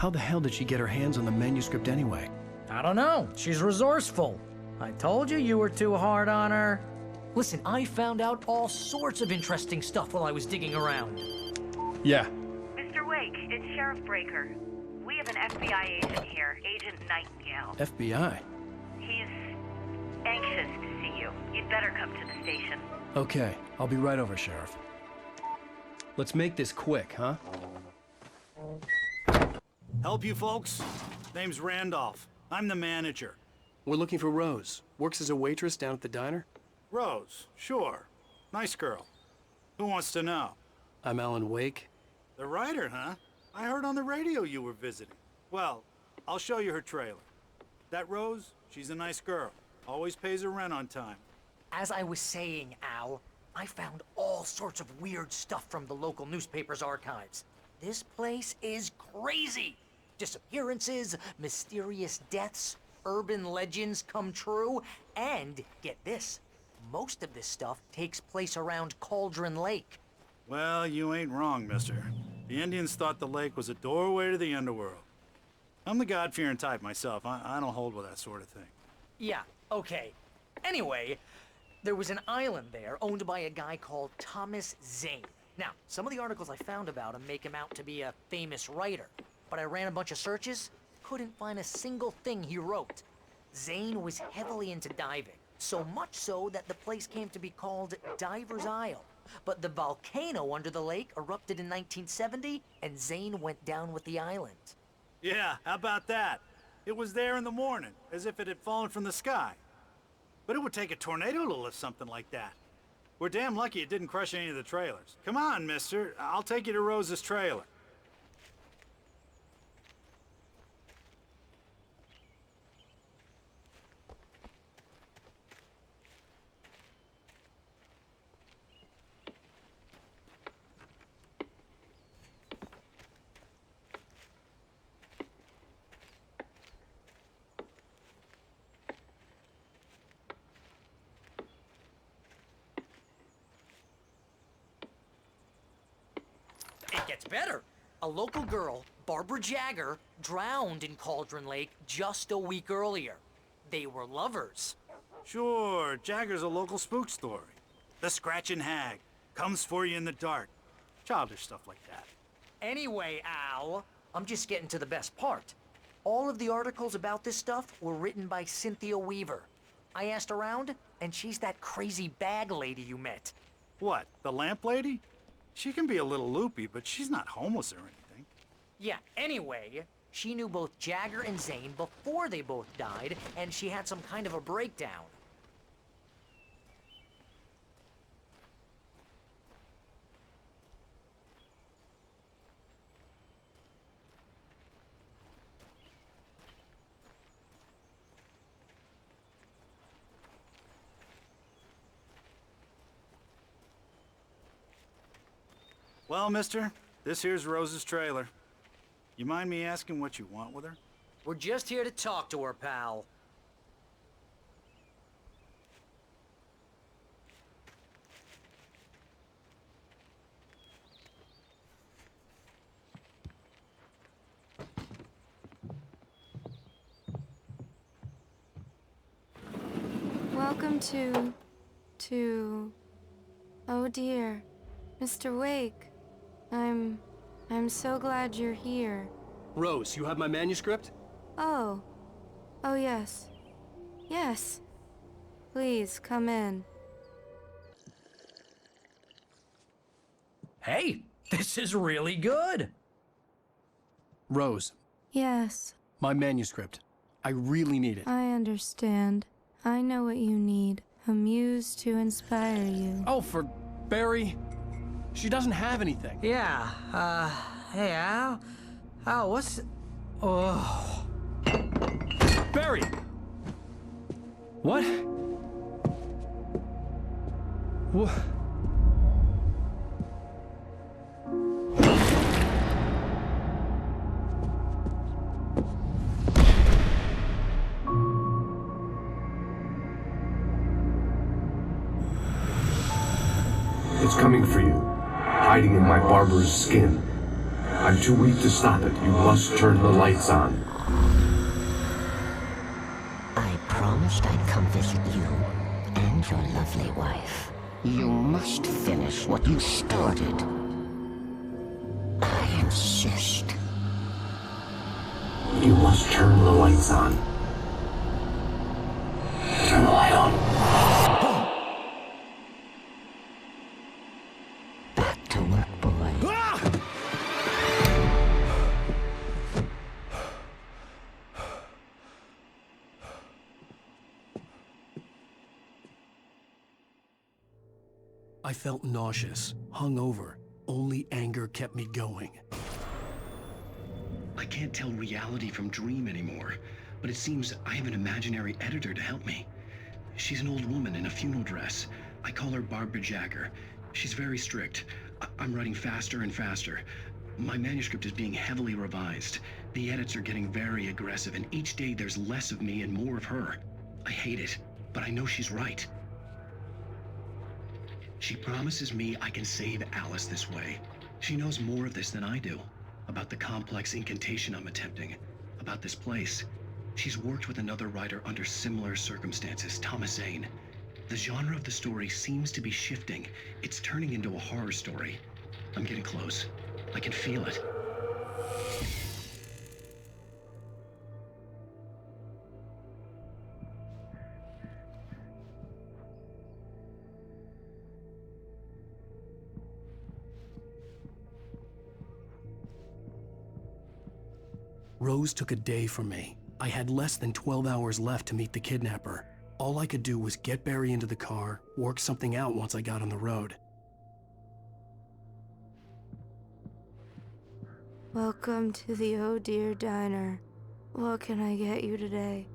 How the hell did she get her hands on the manuscript anyway? I don't know. She's resourceful. I told you you were too hard on her. Listen, I found out all sorts of interesting stuff while I was digging around. Yeah. Mr. Wake, it's Sheriff Breaker. We have an FBI agent here, Agent Nightingale. FBI? He's anxious to see you. You'd better come to the station. Okay, I'll be right over, Sheriff. Let's make this quick, huh? Help you folks? Name's Randolph. I'm the manager. We're looking for Rose. Works as a waitress down at the diner. Rose, sure. Nice girl. Who wants to know? I'm Alan Wake. The writer, huh? I heard on the radio you were visiting. Well, I'll show you her trailer. That Rose, she's a nice girl. Always pays her rent on time. As I was saying, Al, I found all sorts of weird stuff from the local newspaper's archives. This place is crazy. Disappearances, mysterious deaths, urban legends come true, and get this, most of this stuff takes place around Cauldron Lake. Well, you ain't wrong, mister. The Indians thought the lake was a doorway to the underworld. I'm the God-fearing type myself. I don't hold with that sort of thing. Yeah, okay. Anyway, there was an island there owned by a guy called Thomas Zane. Now, some of the articles I found about him make him out to be a famous writer, but I ran a bunch of searches, couldn't find a single thing he wrote. Zane was heavily into diving, so much so that the place came to be called Diver's Isle. But the volcano under the lake erupted in 1970, and Zane went down with the island. Yeah, how about that? It was there in the morning, as if it had fallen from the sky. But it would take a tornado to lift something like that. We're damn lucky it didn't crush any of the trailers. Come on, mister. I'll take you to Rose's trailer. It gets better. A local girl, Barbara Jagger, drowned in Cauldron Lake just a week earlier. They were lovers. Sure, Jagger's a local spook story. The Scratching Hag. Comes for you in the dark. Childish stuff like that. Anyway, Al, I'm just getting to the best part. All of the articles about this stuff were written by Cynthia Weaver. I asked around, and she's that crazy bag lady you met. What, the lamp lady? She can be a little loopy, but she's not homeless or anything. Yeah, anyway, she knew both Jagger and Zane before they both died, and she had some kind of a breakdown. Well, mister, this here's Rose's trailer. You mind me asking what you want with her? We're just here to talk to her, pal. Welcome to... Oh dear, Mr. Wake. I'm so glad you're here. Rose, you have my manuscript? Oh. Oh, yes. Yes. Please, come in. Hey, this is really good. Rose, Yes, my manuscript. I really need it. I understand. I know what you need. A muse to inspire you. Oh, for Barry. She doesn't have anything. Yeah, hey, Al? Al, what's... Oh... Barry! What? What? It's coming for you, hiding in my barber's skin. I'm too weak to stop it. You must turn the lights on. I promised I'd come visit you and your lovely wife. You must finish what you started. I insist. You must turn the lights on. Turn the light on. Back to work, boy. I felt nauseous, hungover. Only anger kept me going. I can't tell reality from dream anymore, but it seems I have an imaginary editor to help me. She's an old woman in a funeral dress. I call her Barbara Jagger. She's very strict. I'm writing faster and faster. My manuscript is being heavily revised. The edits are getting very aggressive, and each day there's less of me and more of her. I hate it, but I know she's right. She promises me I can save Alice this way. She knows more of this than I do. About the complex incantation I'm attempting. About this place. She's worked with another writer under similar circumstances, Thomas Zane. The genre of the story seems to be shifting. It's turning into a horror story. I'm getting close. I can feel it. Rose took a day from me. I had less than 12 hours left to meet the kidnapper. All I could do was get Barry into the car, work something out once I got on the road. Welcome to the Oh Dear Diner. What can I get you today?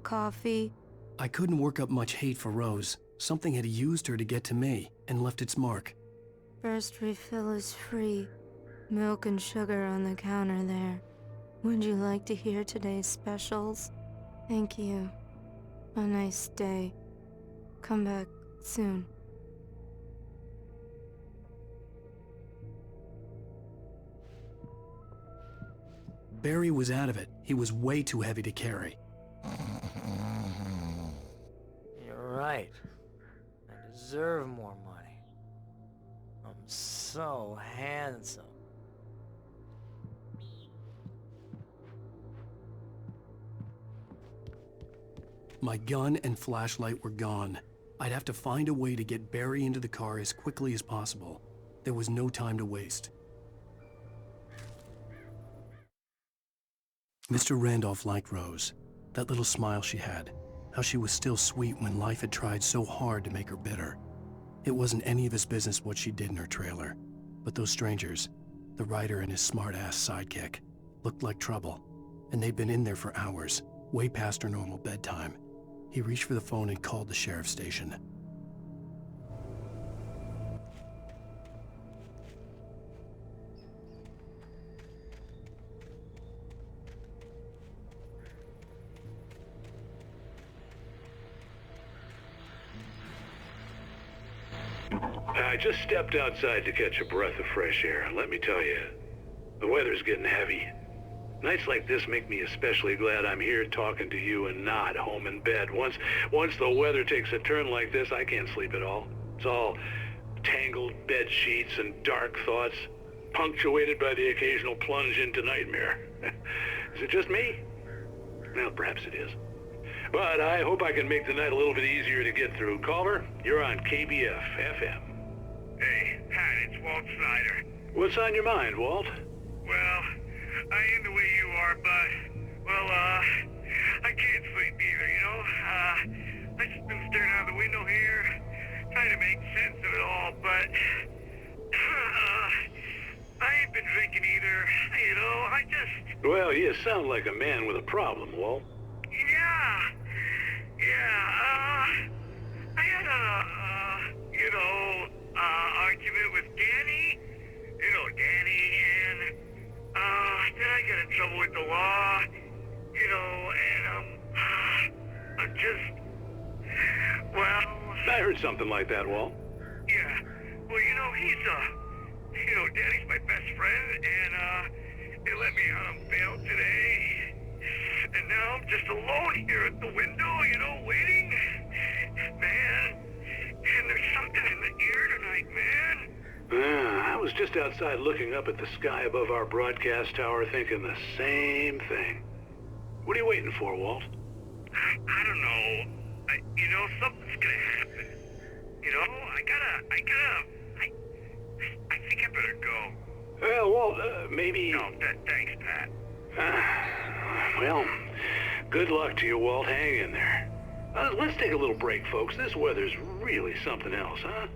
Coffee? I couldn't work up much hate for Rose. Something had used her to get to me and left its mark. First refill is free. Milk and sugar on the counter there. Would you like to hear today's specials? Thank you. A nice day. Come back soon. Barry was out of it. He was way too heavy to carry. You're right. I deserve more money. I'm so handsome. My gun and flashlight were gone. I'd have to find a way to get Barry into the car as quickly as possible. There was no time to waste. Mr. Randolph liked Rose. That little smile she had. How she was still sweet when life had tried so hard to make her bitter. It wasn't any of his business what she did in her trailer. But those strangers, the writer and his smart-ass sidekick, looked like trouble. And they'd been in there for hours, way past her normal bedtime. He reached for the phone and called the sheriff's station. I just stepped outside to catch a breath of fresh air. Let me tell you, the weather's getting heavy. Nights like this make me especially glad I'm here talking to you and not home in bed. Once the weather takes a turn like this, I can't sleep at all. It's all tangled bed sheets and dark thoughts, punctuated by the occasional plunge into nightmare. Is it just me? Well, perhaps it is. But I hope I can make the night a little bit easier to get through. Caller, you're on KBF FM. Hey, Pat, it's Walt Snyder. What's on your mind, Walt? Well, I am the way you are, but, well, I can't sleep either, you know? I just been staring out the window here, trying to make sense of it all, but, I ain't been drinking either, you know, I just... Well, you sound like a man with a problem, Walt. I had argument with Danny, and, then I got in trouble with the law, and, I'm just, well... I heard something like that, Walt. Yeah, well, Danny's my best friend. friend, and, they let me out on bail today. And now I'm just alone here at the window, you know, waiting. Man, and there's something in the air tonight, man. I was just outside looking up at the sky above our broadcast tower thinking the same thing. What are you waiting for, Walt? I don't know. You know, something's gonna happen. You know, I think I better go. Well, Walt, maybe... No, thanks, Pat. Well, good luck to you, Walt. Hang in there. Let's take a little break, folks. This weather's really something else, huh?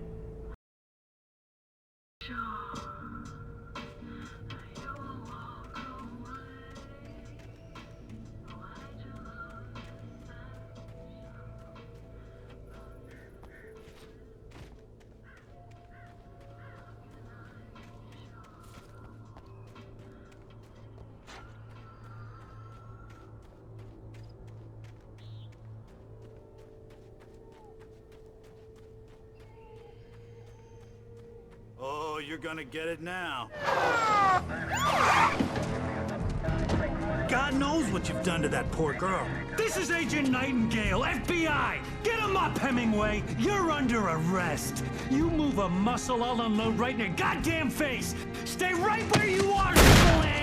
Oh, you're gonna get it now. God knows what you've done to that poor girl. This is Agent Nightingale, FBI! Get him up, Hemingway! You're under arrest! You move a muscle, I'll unload right in your goddamn face! Stay right where you are, Triple A!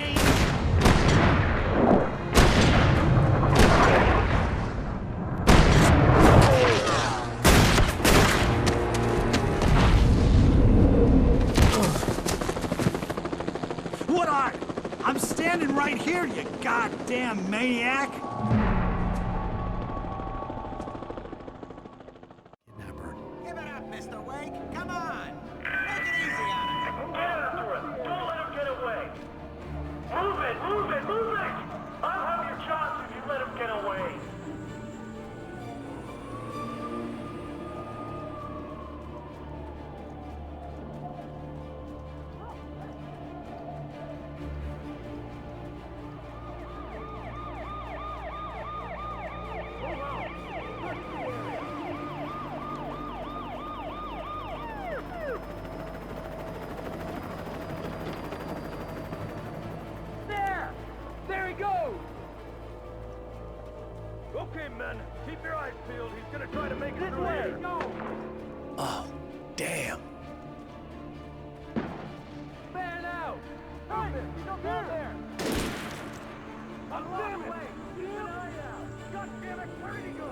What are you? I'm standing right here, you goddamn maniac! Kidnapper. Give it up, Mr. Wake. Come on. Make it easy on him. Get after him. Don't let him get away. Move it, move it, move it! I'll have your chance if you let him get away. There he goes! Okay, men, keep your eyes peeled. He's gonna try to make it through here. Go! Oh, damn. Fan out! Hey, don't go there! I'm damn it! Keep an eye out! God damn it, where did he go?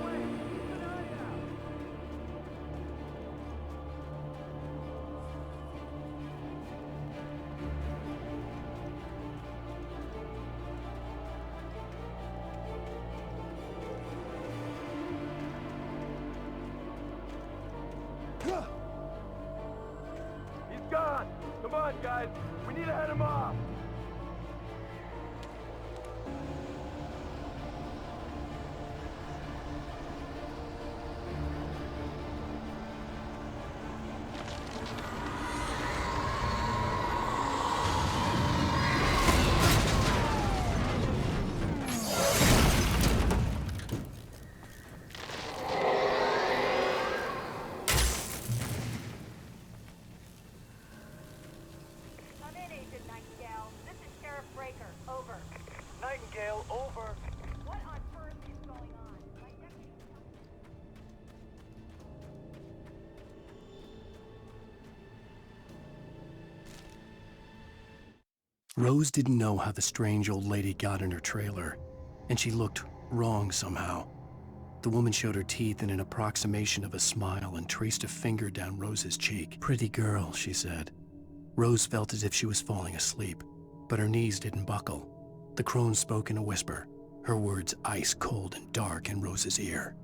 Wait, keep an eye out! He's gone! Come on, guys! We need to head him off! Come in, Agent Nightingale. This is Sheriff Breaker. Over. Nightingale, over. What on earth is going on? My deputy... Rose didn't know how the strange old lady got in her trailer, and she looked wrong somehow. The woman showed her teeth in an approximation of a smile and traced a finger down Rose's cheek. "Pretty girl," she said. Rose felt as if she was falling asleep, but her knees didn't buckle. The crone spoke in a whisper, her words ice cold and dark in Rose's ear.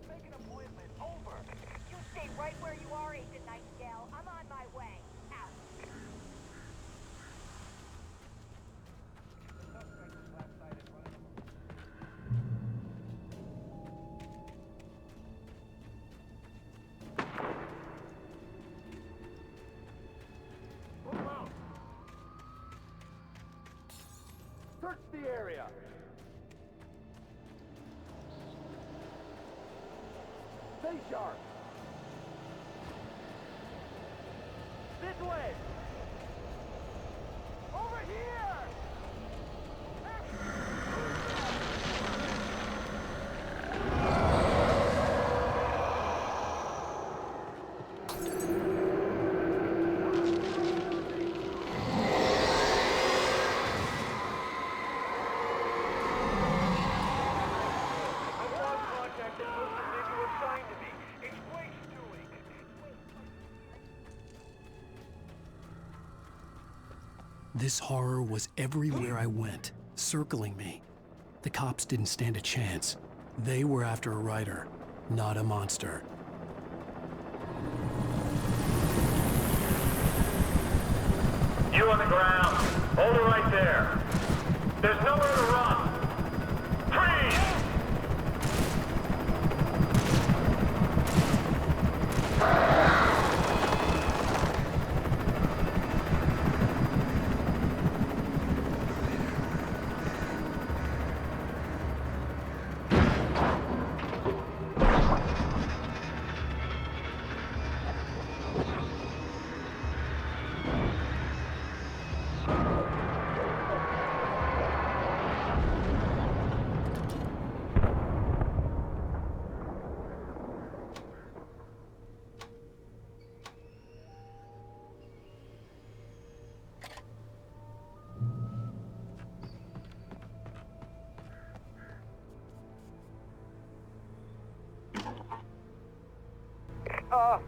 Make an appointment. Over. You stay right where you are, Agent Nightingale. I'm on my way. Out. Search the area! Stay sharp! This way! Over here! This horror was everywhere I went, circling me. The cops didn't stand a chance. They were after a writer, not a monster. You on the ground. Hold it right there. There's nowhere to run. Freeze!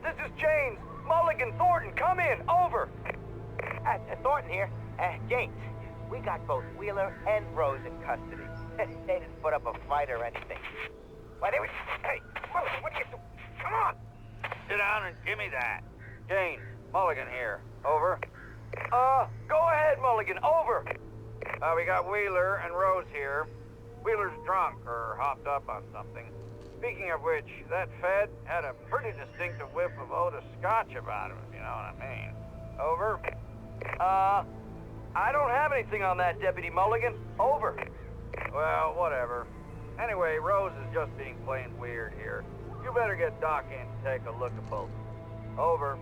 This is James. Mulligan, Thornton, come in. Over. Thornton here. James, we got both Wheeler and Rose in custody. They didn't put up a fight or anything. Why, they were... Hey, Mulligan, what are you doing? Come on. Sit down and give me that. James, Mulligan here. Over. Go ahead, Mulligan. Over. We got Wheeler and Rose here. Wheeler's drunk or hopped up on something. Speaking of which, that Fed had a pretty distinctive whiff of Otis Scotch about him, if you know what I mean. Over. I don't have anything on that, Deputy Mulligan. Over. Well, whatever. Anyway, Rose is just being plain weird here. You better get Doc in to take a look at both. Over.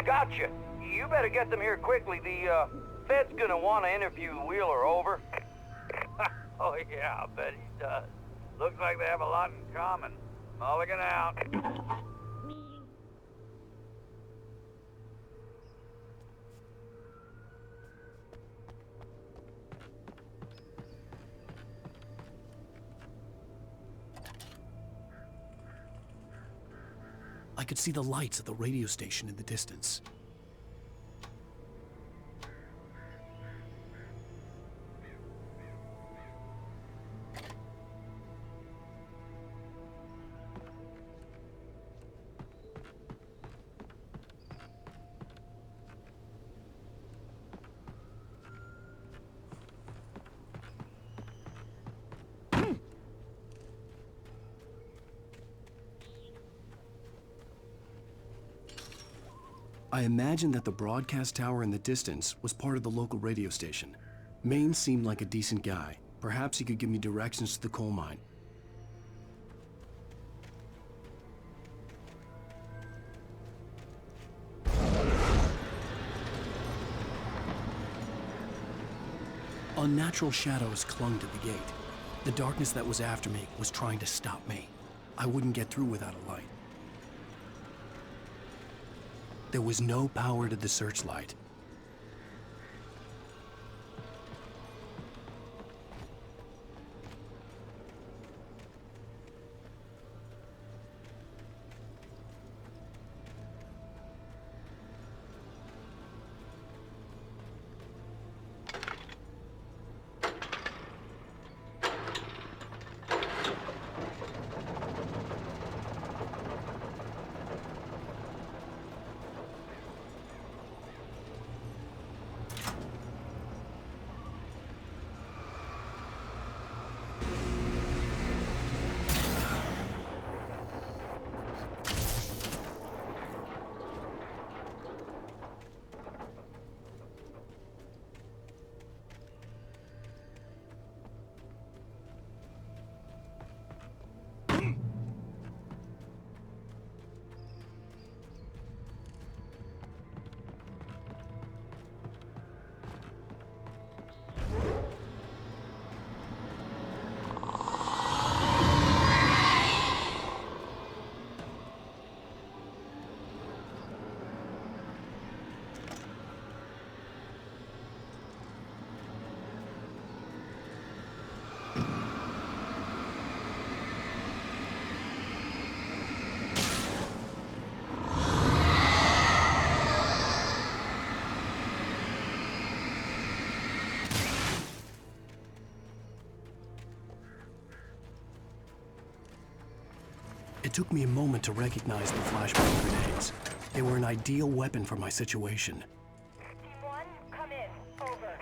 Gotcha. You better get them here quickly. The, Fed's gonna want to interview Wheeler. Over. Oh, yeah, I'll bet he does. Looks like they have a lot in common. Mulligan out. I could see the lights of the radio station in the distance. I imagined that the broadcast tower in the distance was part of the local radio station. Maine seemed like a decent guy. Perhaps he could give me directions to the coal mine. Unnatural shadows clung to the gate. The darkness that was after me was trying to stop me. I wouldn't get through without a light. There was no power to the searchlight. It took me a moment to recognize the flashbang grenades. They were an ideal weapon for my situation. Team 1, come in. Over.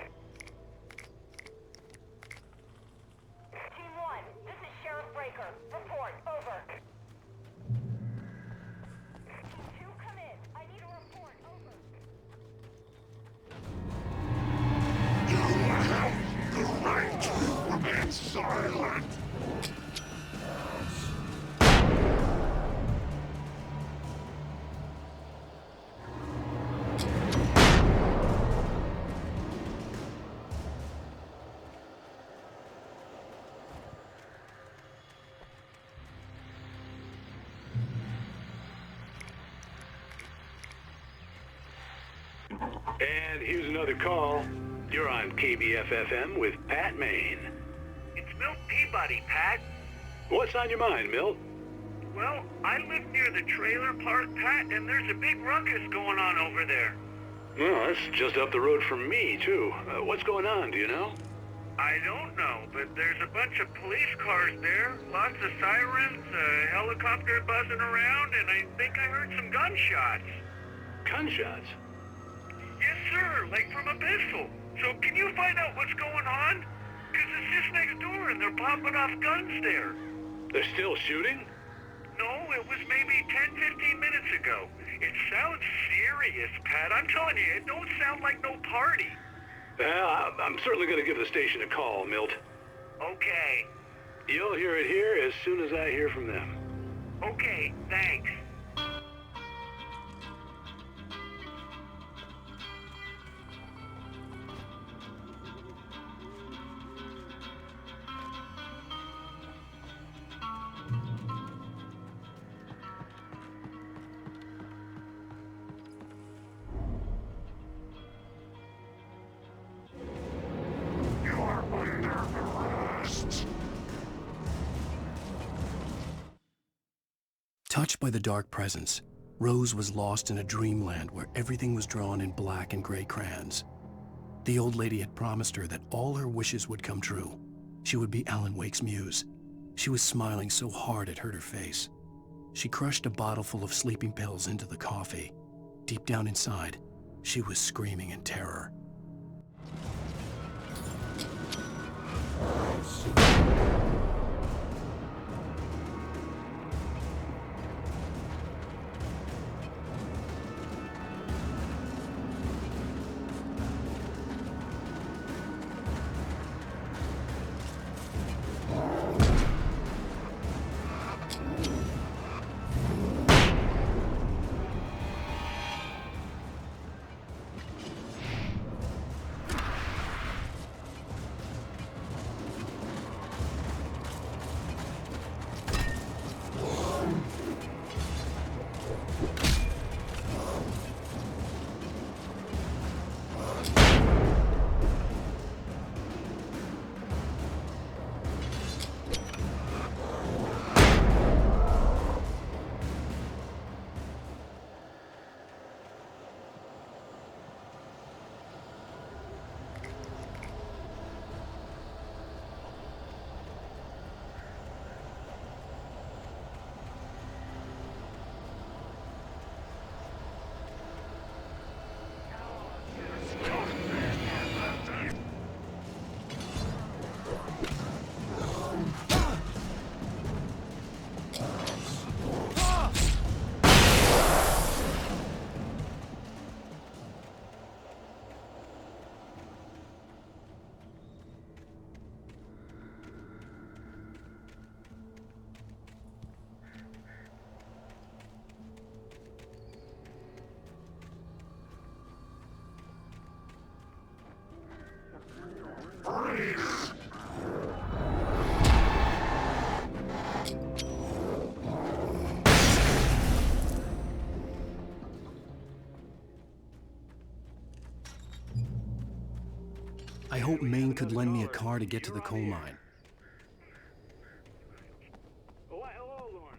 Team 1, this is Sheriff Breaker. Report. Over. Team 2, come in. I need a report. Over. You have the right to remain silent. And here's another call. You're on KBFFM with Pat Maine. It's Milt Peabody, Pat. What's on your mind, Milt? Well, I live near the trailer park, Pat, and there's a big ruckus going on over there. Well, that's just up the road from me, too. What's going on, do you know? I don't know, but there's a bunch of police cars there, lots of sirens, a helicopter buzzing around, and I think I heard some gunshots. Gunshots? Yes, sir, like from a pistol. So can you find out what's going on? Because it's just next door and they're popping off guns there. They're still shooting? No, it was maybe 10, 15 minutes ago. It sounds serious, Pat. I'm telling you, it don't sound like no party. Well, I'm certainly going to give the station a call, Milt. Okay. You'll hear it here as soon as I hear from them. Okay, thanks. Touched by the dark presence, Rose was lost in a dreamland where everything was drawn in black and gray crayons. The old lady had promised her that all her wishes would come true. She would be Alan Wake's muse. She was smiling so hard it hurt her face. She crushed a bottle full of sleeping pills into the coffee. Deep down inside, she was screaming in terror. I hope Maine could lend me a car to get to the coal mine. Why, hello, Lorna.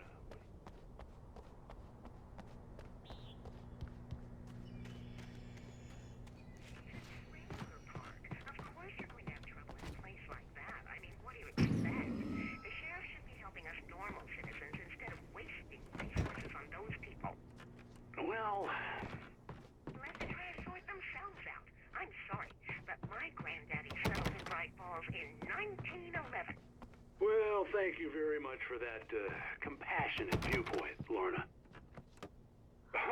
Of course you're going to have trouble in a place like that. I mean, what do you expect? The sheriff should be helping us normal citizens instead of wasting Well, thank you very much for that compassionate viewpoint, Lorna.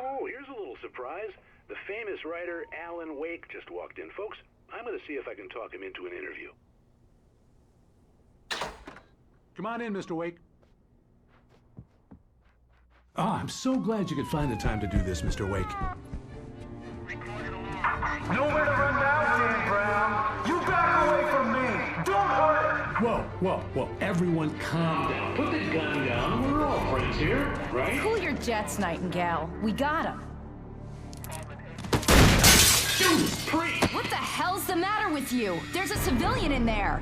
Oh, here's a little surprise. The famous writer Alan Wake just walked in. Folks, I'm going to see if I can talk him into an interview. Come on in, Mr. Wake. Oh, I'm so glad you could find the time to do this, Mr. Wake. Nowhere to run now, Dan Brown. You back away from me. Don't hurt her. Whoa. Everyone calm down. Put the gun down. We're all friends here, right? Cool your jets, Nightingale. We got him. Shoot, priest! What the hell's the matter with you? There's a civilian in there.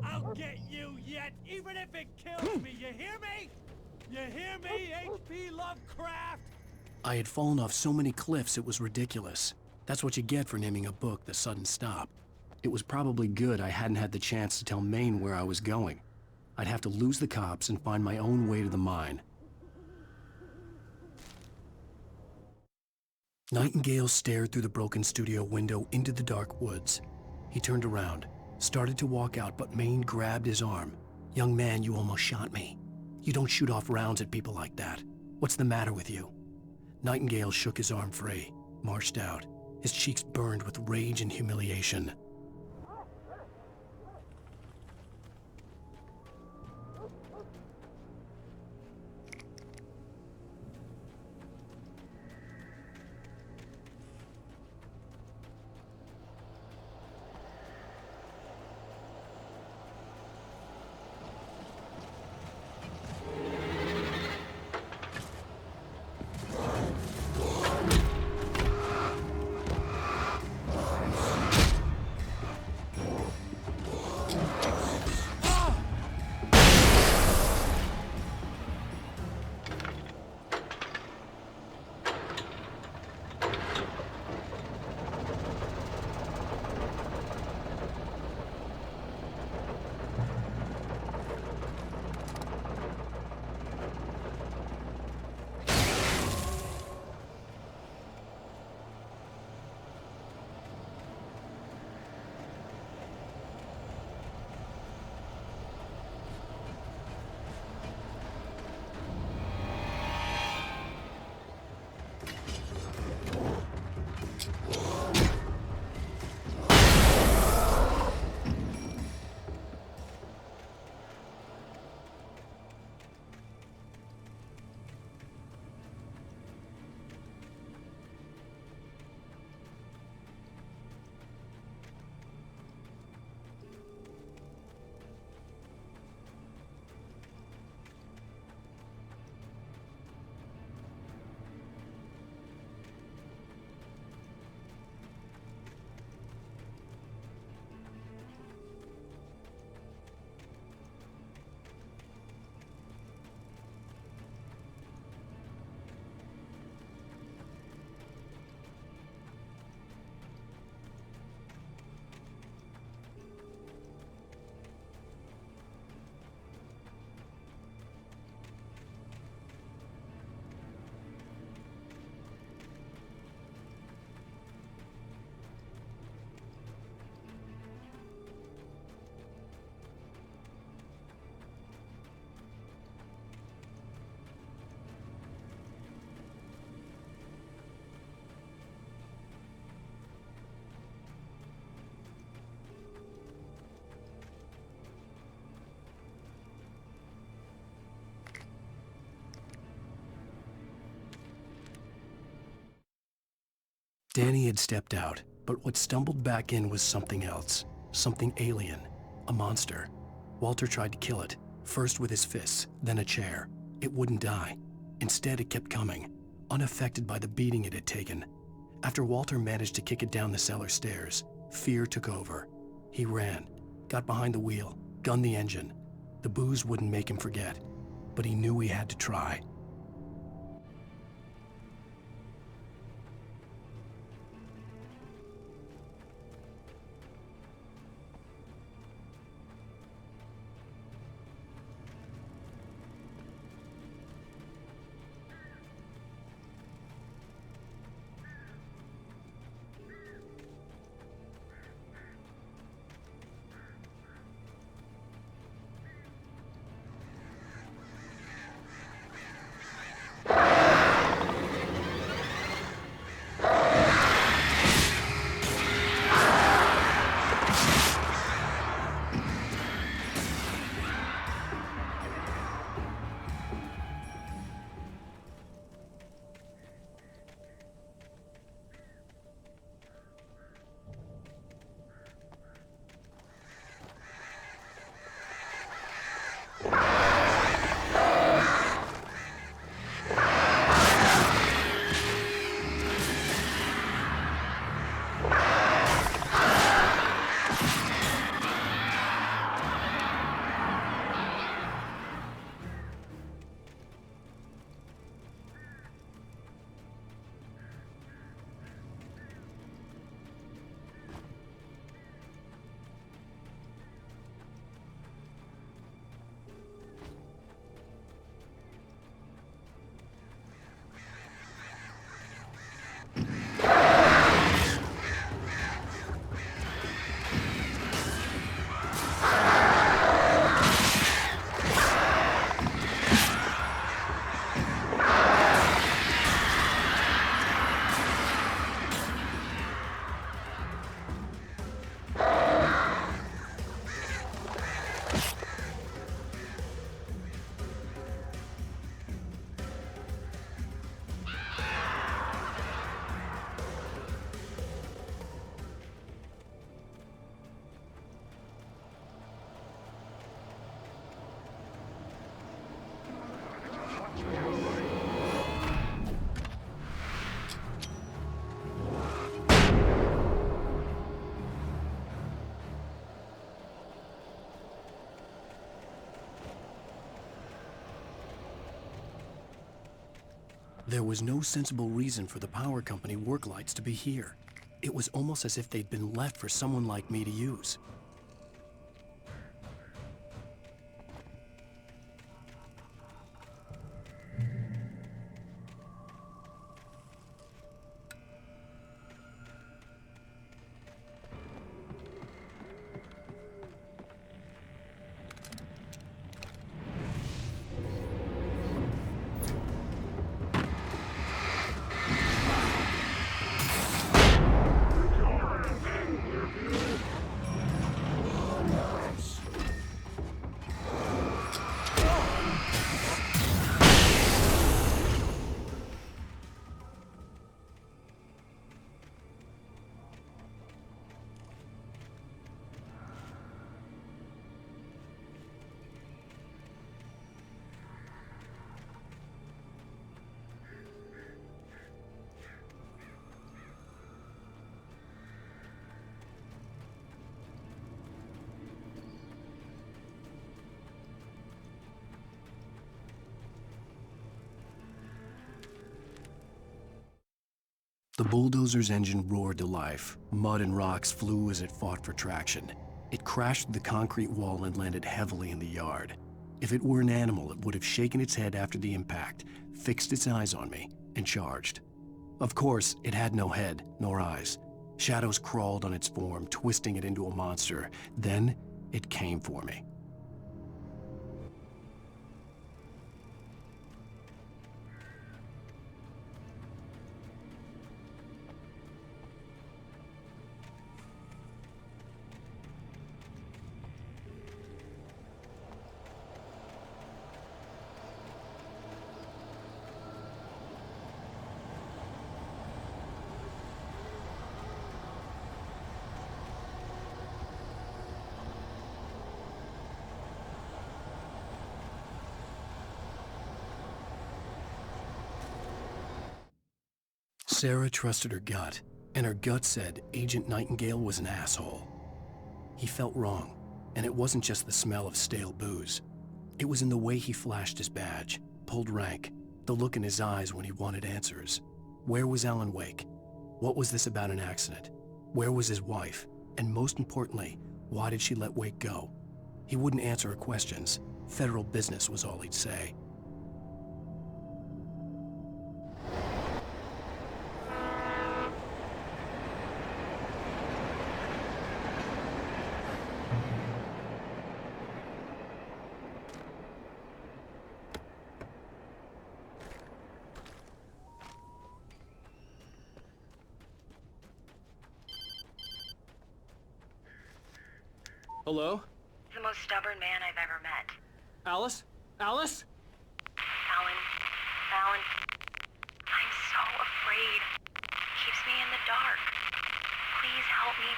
I'll get you yet, even if it kills me. You hear me? You hear me, H.P. Lovecraft? I had fallen off so many cliffs it was ridiculous. That's what you get for naming a book The Sudden Stop. It was probably good I hadn't had the chance to tell Maine where I was going. I'd have to lose the cops and find my own way to the mine. Nightingale stared through the broken studio window into the dark woods. He turned around, started to walk out, but Maine grabbed his arm. "Young man, you almost shot me. You don't shoot off rounds at people like that. What's the matter with you?" Nightingale shook his arm free, marched out. His cheeks burned with rage and humiliation. Danny had stepped out, but what stumbled back in was something else. Something alien. A monster. Walter tried to kill it, first with his fists, then a chair. It wouldn't die. Instead, it kept coming, unaffected by the beating it had taken. After Walter managed to kick it down the cellar stairs, fear took over. He ran, got behind the wheel, gunned the engine. The booze wouldn't make him forget, but he knew he had to try. There was no sensible reason for the power company work lights to be here. It was almost as if they'd been left for someone like me to use. The bulldozer's engine roared to life. Mud and rocks flew as it fought for traction. It crashed the concrete wall and landed heavily in the yard. If it were an animal, it would have shaken its head after the impact, fixed its eyes on me, and charged. Of course, it had no head, nor eyes. Shadows crawled on its form, twisting it into a monster. Then, it came for me. Sarah trusted her gut, and her gut said Agent Nightingale was an asshole. He felt wrong, and it wasn't just the smell of stale booze. It was in the way he flashed his badge, pulled rank, the look in his eyes when he wanted answers. Where was Alan Wake? What was this about an accident? Where was his wife? And most importantly, why did she let Wake go? He wouldn't answer her questions. Federal business was all he'd say. Hello? The most stubborn man I've ever met. Alice? Alice? Alan, I'm so afraid. Keeps me in the dark. Please help me.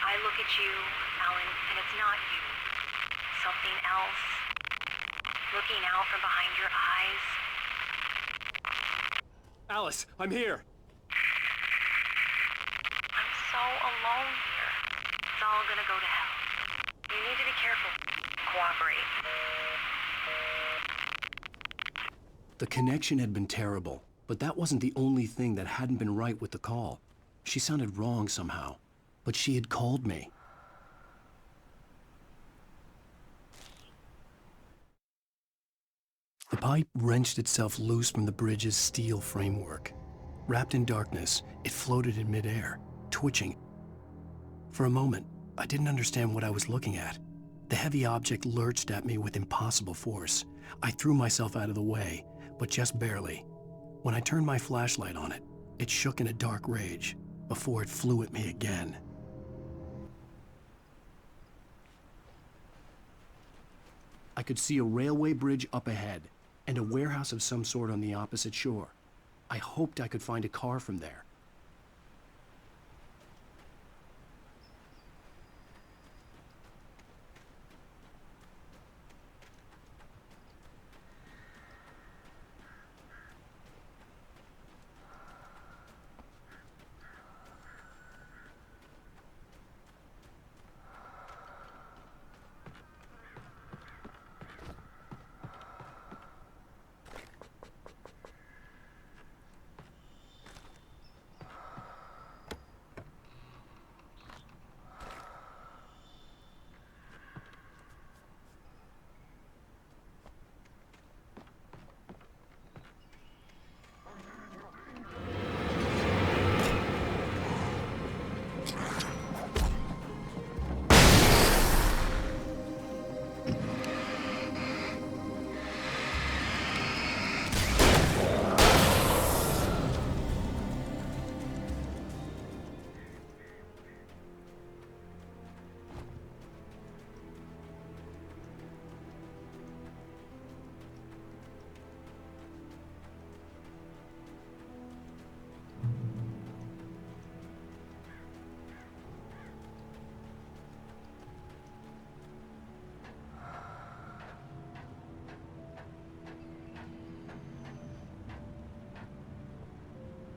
I look at you, Alan, and it's not you. Something else. Looking out from behind your eyes. Alice, I'm here. I'm so alone here. It's all gonna go to hell. You need to be careful. Cooperate. The connection had been terrible, but that wasn't the only thing that hadn't been right with the call. She sounded wrong somehow, but she had called me. The pipe wrenched itself loose from the bridge's steel framework. Wrapped in darkness, it floated in midair, twitching. For a moment, I didn't understand what I was looking at. The heavy object lurched at me with impossible force. I threw myself out of the way, but just barely. When I turned my flashlight on it, it shook in a dark rage before it flew at me again. I could see a railway bridge up ahead and a warehouse of some sort on the opposite shore. I hoped I could find a car from there,